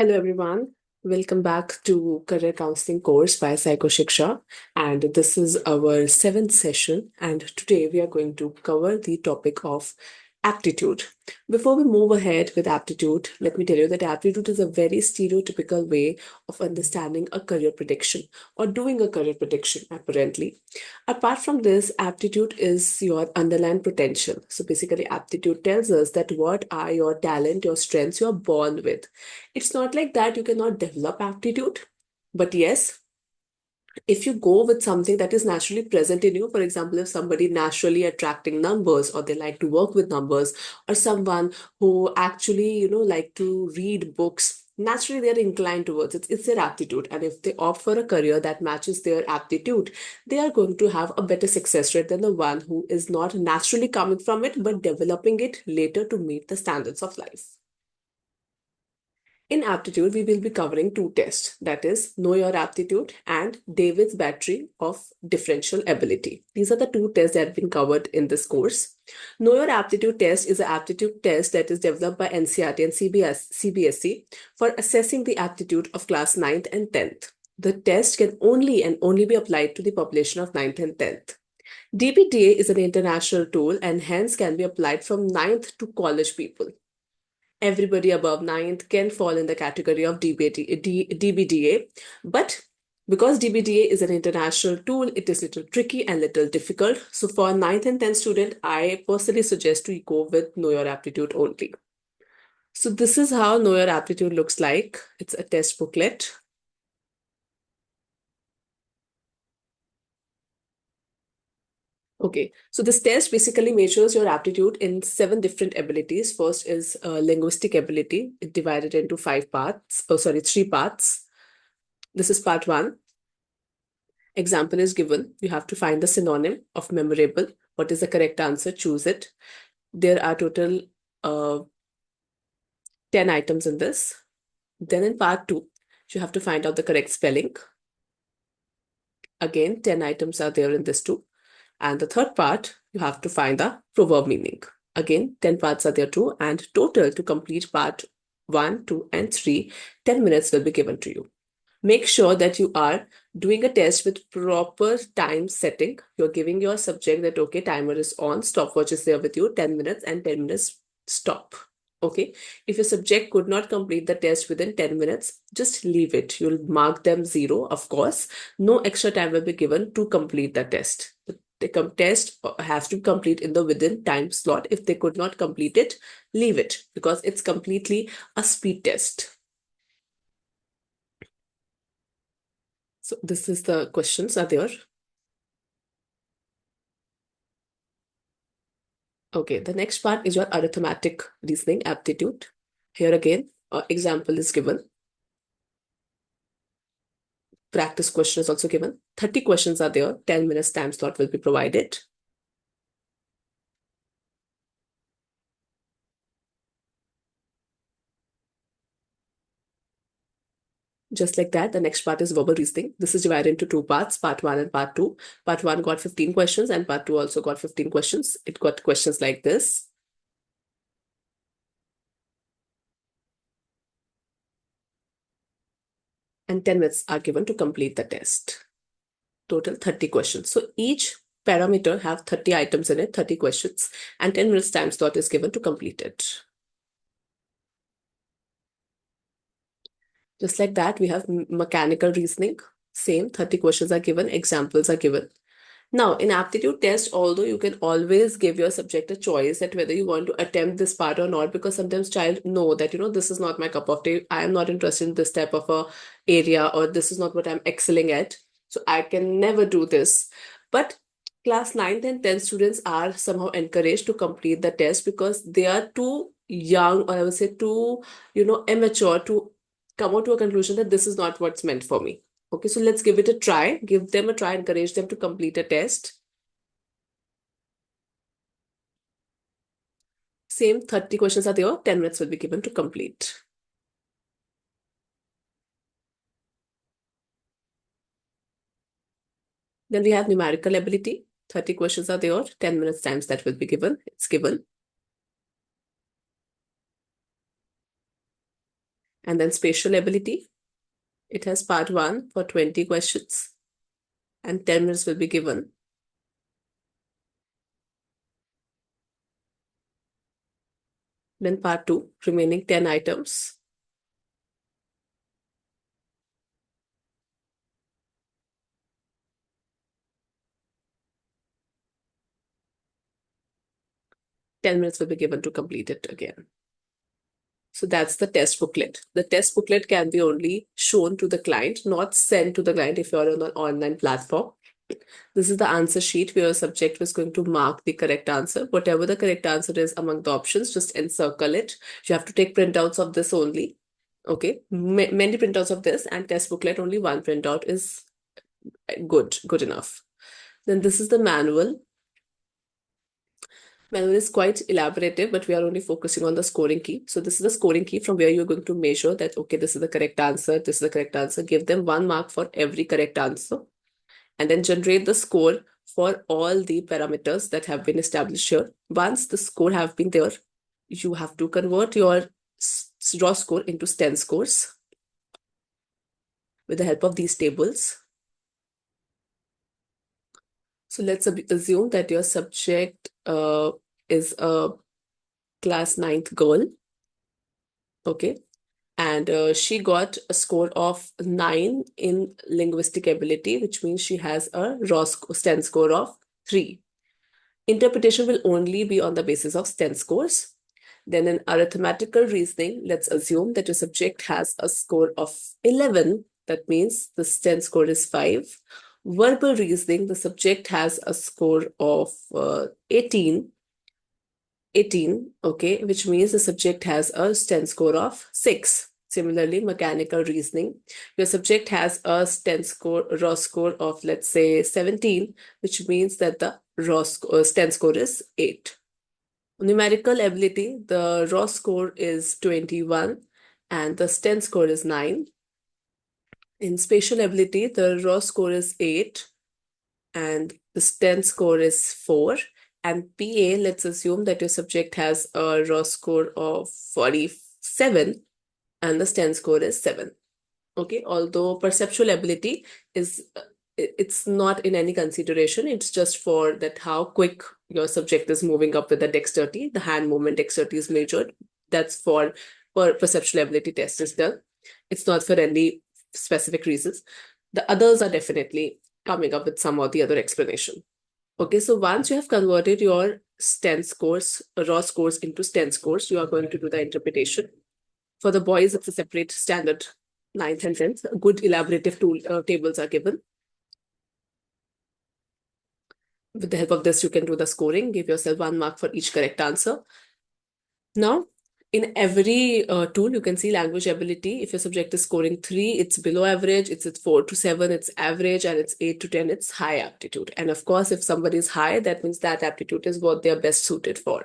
Hello everyone. Welcome back to Career Counseling course by Psycho Shiksha, and this is our seventh session, and today we are going to cover the topic of aptitude. Before we move ahead with aptitude, let me tell you that aptitude is a very stereotypical way of understanding a career prediction or doing a career prediction apparently. Apart from this, aptitude is your underlying potential. So basically aptitude tells us that what are your talent, your strengths you are born with. It's not like that you cannot develop aptitude, but yes, if you go with something that is naturally present in you, for example, if somebody naturally attracting numbers or they like to work with numbers, or someone who actually, like to read books, naturally they're inclined towards it. It's their aptitude. And if they opt for a career that matches their aptitude, they are going to have a better success rate than the one who is not naturally coming from it, but developing it later to meet the standards of life. In aptitude, we will be covering two tests, that is, Know Your Aptitude and David's Battery of Differential Ability. These are the two tests that have been covered in this course. Know Your Aptitude test is an aptitude test that is developed by NCERT and CBSE for assessing the aptitude of class 9th and 10th. The test can only and only be applied to the population of 9th and 10th. DBDA is an international tool and hence can be applied from 9th to college people. Everybody above ninth can fall in the category of DBDA. But because DBDA is an international tool, it is little tricky and little difficult. So for ninth and 10th student, I personally suggest to go with Know Your Aptitude only. So this is how Know Your Aptitude looks like. It's a test booklet. Okay, so this test basically measures your aptitude in 7 different abilities. First is linguistic ability. It divided into 5 parts. Oh, sorry, 3 parts. This is part 1. Example is given. You have to find the synonym of memorable. What is the correct answer? Choose it. There are total uh, 10 items in this. Then in part 2, you have to find out the correct spelling. Again, 10 items are there in this too. And the third part, you have to find the proverb meaning. Again, 10 parts are there too. And total to complete part 1, 2, and 3, 10 minutes will be given to you. Make sure that you are doing a test with proper time setting. You're giving your subject that, okay, timer is on, stopwatch is there with you, 10 minutes and 10 minutes stop. Okay. If your subject could not complete the test within 10 minutes, just leave it. You'll mark them 0, of course. No extra time will be given to complete the test. The test has to complete in the within time slot. If they could not complete it, leave it because it's completely a speed test. So this is the questions are there. Okay, the next part is your arithmetic reasoning aptitude. Here again, example is given. Practice question is also given. 30 questions are there. 10 minutes time slot will be provided. Just like that, the next part is verbal reasoning. This is divided into 2 parts, part 1 and part 2. Part 1 got 15 questions and part 2 also got 15 questions. It got questions like this. And 10 minutes are given to complete the test. Total 30 questions. So each parameter have 30 items in it, 30 questions, and 10 minutes time slot is given to complete it. Just like that, we have mechanical reasoning. Same, 30 questions are given, examples are given. Now, in aptitude test, although you can always give your subject a choice that whether you want to attempt this part or not, because sometimes child know that, this is not my cup of tea. I am not interested in this type of a area, or this is not what I'm excelling at. So I can never do this. But class 9th and 10th students are somehow encouraged to complete the test because they are too young, or I would say too, immature to come out to a conclusion that this is not what's meant for me. Okay, so let's give it a try. Give them a try, encourage them to complete a test. Same 30 questions are there, 10 minutes will be given to complete. Then we have numerical ability. 30 questions are there, 10 minutes times that will be given. It's given. And then spatial ability, it has part 1 for 20 questions and 10 minutes will be given. Then part 2, remaining 10 items. Ten minutes will be given to complete it again. So that's the test booklet. The test booklet can be only shown to the client, not sent to the client if you're on an online platform. This is the answer sheet where your subject was going to mark the correct answer. Whatever the correct answer is among the options, just encircle it. You have to take printouts of this only. Okay, many printouts of this, and test booklet only one printout is good enough. Then this is the manual. Manual is quite elaborative, but we are only focusing on the scoring key. So this is the scoring key from where you're going to measure that, okay, this is the correct answer, this is the correct answer. Give them 1 mark for every correct answer. And then generate the score for all the parameters that have been established here. Once the score have been there, you have to convert your raw score into STEN scores with the help of these tables. So let's assume that your subject is a class 9th girl. Okay. And she got a score of 9 in linguistic ability, which means she has a raw STEN score of 3. Interpretation will only be on the basis of STEN scores. Then in arithmetical reasoning, let's assume that your subject has a score of 11. That means the STEN score is 5. Verbal reasoning, the subject has a score of 18. 18, okay, which means the subject has a STEN score of 6. Similarly, mechanical reasoning, your subject has a raw score of, let's say, 17, which means that the STEN score is 8. Numerical ability, the raw score is 21 and the STEN score is 9. In spatial ability, the raw score is 8 and the STEN score is 4. And PA, let's assume that your subject has a raw score of 47 and the STEN score is 7. Okay, although perceptual ability is, it's not in any consideration. It's just for that how quick your subject is moving up with the dexterity. The hand movement dexterity is measured. That's for perceptual ability test is done. It's not for any specific reasons. The others are definitely coming up with some or the other explanation. Okay, so once you have converted your STEN scores, raw scores into STEN scores, you are going to do the interpretation. For the boys, it's a separate standard 9th and 10th. Good elaborative tables are given. With the help of this, you can do the scoring. Give yourself 1 mark for each correct answer. Now, in every tool, you can see language ability. If your subject is scoring 3, it's below average. It's at 4 to 7, it's average. And it's 8 to 10, it's high aptitude. And of course, if somebody is high, that means that aptitude is what they're best suited for.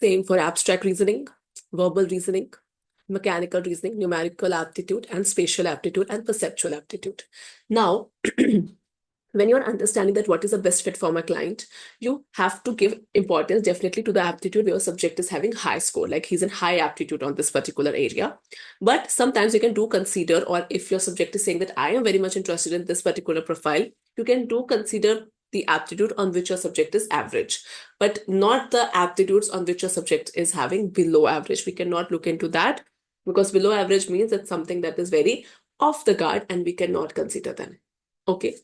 Same for abstract reasoning, verbal reasoning, mechanical reasoning, numerical aptitude, and spatial aptitude, and perceptual aptitude. Now, when you're understanding that what is the best fit for my client, you have to give importance definitely to the aptitude where your subject is having high score, like he's in high aptitude on this particular area. But sometimes you can do consider, or if your subject is saying that I am very much interested in this particular profile, you can do consider the aptitude on which your subject is average, but not the aptitudes on which your subject is having below average. We cannot look into that because below average means it's something that is very off the guard and we cannot consider them. Okay.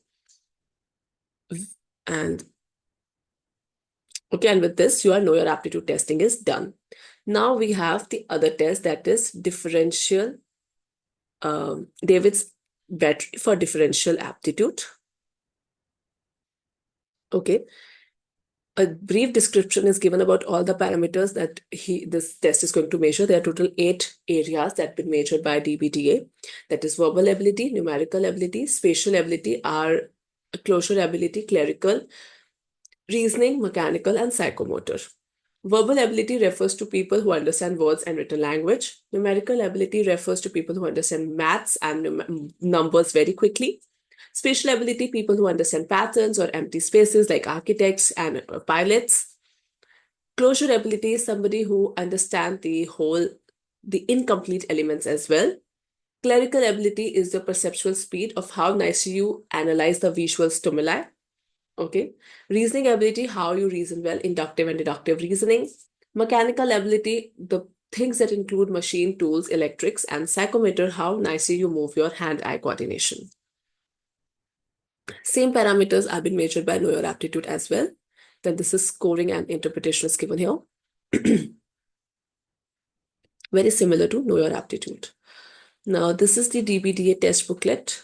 And okay, and with this, you know your aptitude testing is done. Now we have the other test, that is differential, David's battery for differential aptitude. Okay. A brief description is given about all the parameters that this test is going to measure. There are total 8 areas that have been measured by DBDA. That is verbal ability, numerical ability, spatial ability, closure ability, clerical, reasoning, mechanical, and psychomotor. Verbal ability refers to people who understand words and written language. Numerical ability refers to people who understand maths and numbers very quickly. Spatial ability, people who understand patterns or empty spaces like architects and pilots. Closure ability is somebody who understands the incomplete elements as well. Clerical ability is the perceptual speed of how nicely you analyze the visual stimuli. Okay. Reasoning ability, how you reason well, inductive and deductive reasoning. Mechanical ability, the things that include machine tools, electrics, and psychometer, how nicely you move your hand-eye coordination. Same parameters have been measured by Know Your Aptitude as well. Then this is scoring and interpretation is given here. Very similar to Know Your Aptitude. Now, this is the DBDA test booklet.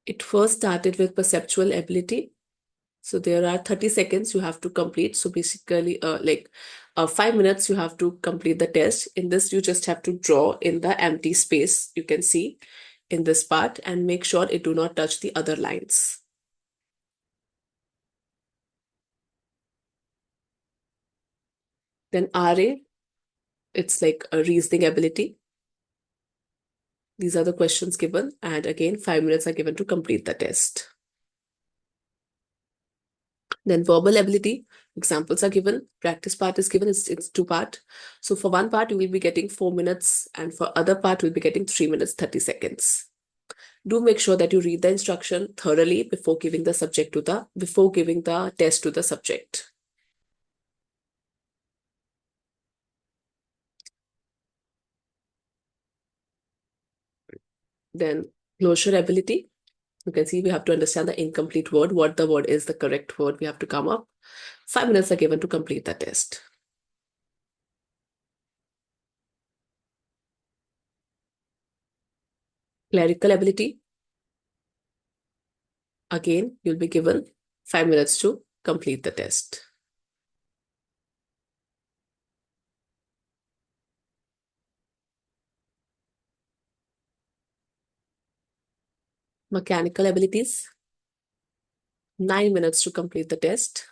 It first started with perceptual ability. So there are 30 seconds you have to complete. So basically, 5 minutes you have to complete the test. In this, you just have to draw in the empty space you can see in this part and make sure it do not touch the other lines. Then RA, it's like a reasoning ability. These are the questions given, and again, 5 minutes are given to complete the test. Then verbal ability, examples are given, practice part is given, it's 2 part. So for one part, you will be getting 4 minutes, and for other part, you'll be getting 3 minutes, 30 seconds. Do make sure that you read the instruction thoroughly before giving the test to the subject. Then closure ability. You can see we have to understand the incomplete word, what the word is, the correct word we have to come up. 5 minutes are given to complete the test. Clerical ability. Again, you'll be given 5 minutes to complete the test. Mechanical abilities. 9 minutes to complete the test.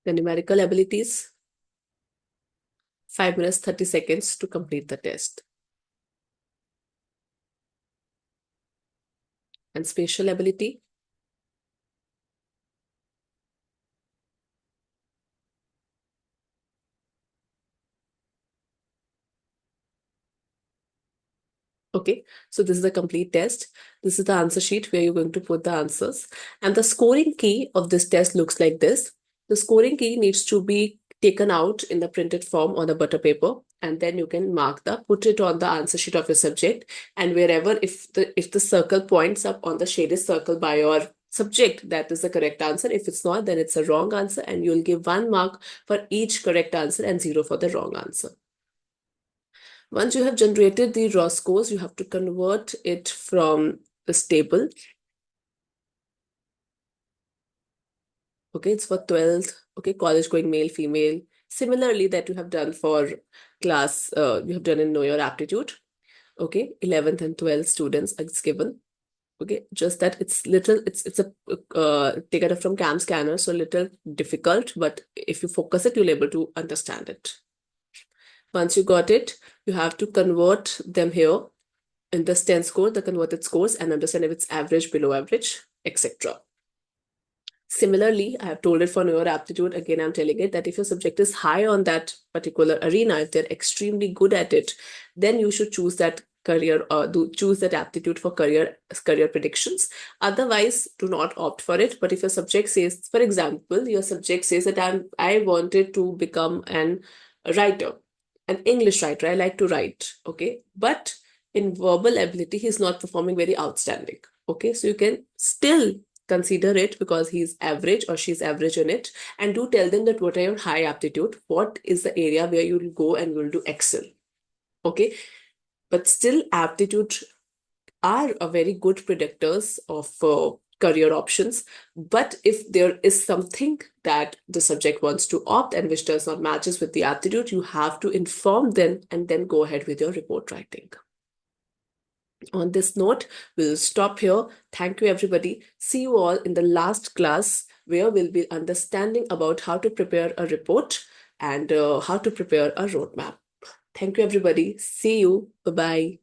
The numerical abilities. 5 minutes, 30 seconds to complete the test. And spatial ability. Okay, so this is the complete test. This is the answer sheet where you're going to put the answers. And the scoring key of this test looks like this. The scoring key needs to be taken out in the printed form on the butter paper, and then you can put it on the answer sheet of your subject. And wherever, if the circle points up on the shaded circle by your subject, that is the correct answer. If it's not, then it's a wrong answer, and you'll give 1 mark for each correct answer and 0 for the wrong answer. Once you have generated the raw scores, you have to convert it from this table. Okay, it's for 12th, okay, college going male, female. Similarly, that you have done for class, you have done in Know Your Aptitude. Okay, 11th and 12th students, it's given. Okay, just that it's taken up from cam scanner, so little difficult, but if you focus it, you'll able to understand it. Once you got it, you have to convert them here in the 10 score, the converted scores, and understand if it's average, below average, etc. Similarly, I have told it for Know Your Aptitude. Again, I'm telling it that if your subject is high on that particular arena, if they're extremely good at it, then you should choose that career or choose that aptitude for career predictions. Otherwise, do not opt for it. But if your subject says, for example, your subject says that I wanted to become an writer, an English writer, I like to write, okay, but in verbal ability, he's not performing very outstanding. Okay, so you can still consider it because he's average or she's average in it, and do tell them that what are your high aptitude, what is the area where you'll go and you'll do excel. Okay, but still aptitude are a very good predictors of career options. But if there is something that the subject wants to opt and which does not matches with the aptitude, you have to inform them and then go ahead with your report writing. On this note, we'll stop here. Thank you, everybody. See you all in the last class where we'll be understanding about how to prepare a report and how to prepare a roadmap. Thank you, everybody. See you. Bye bye.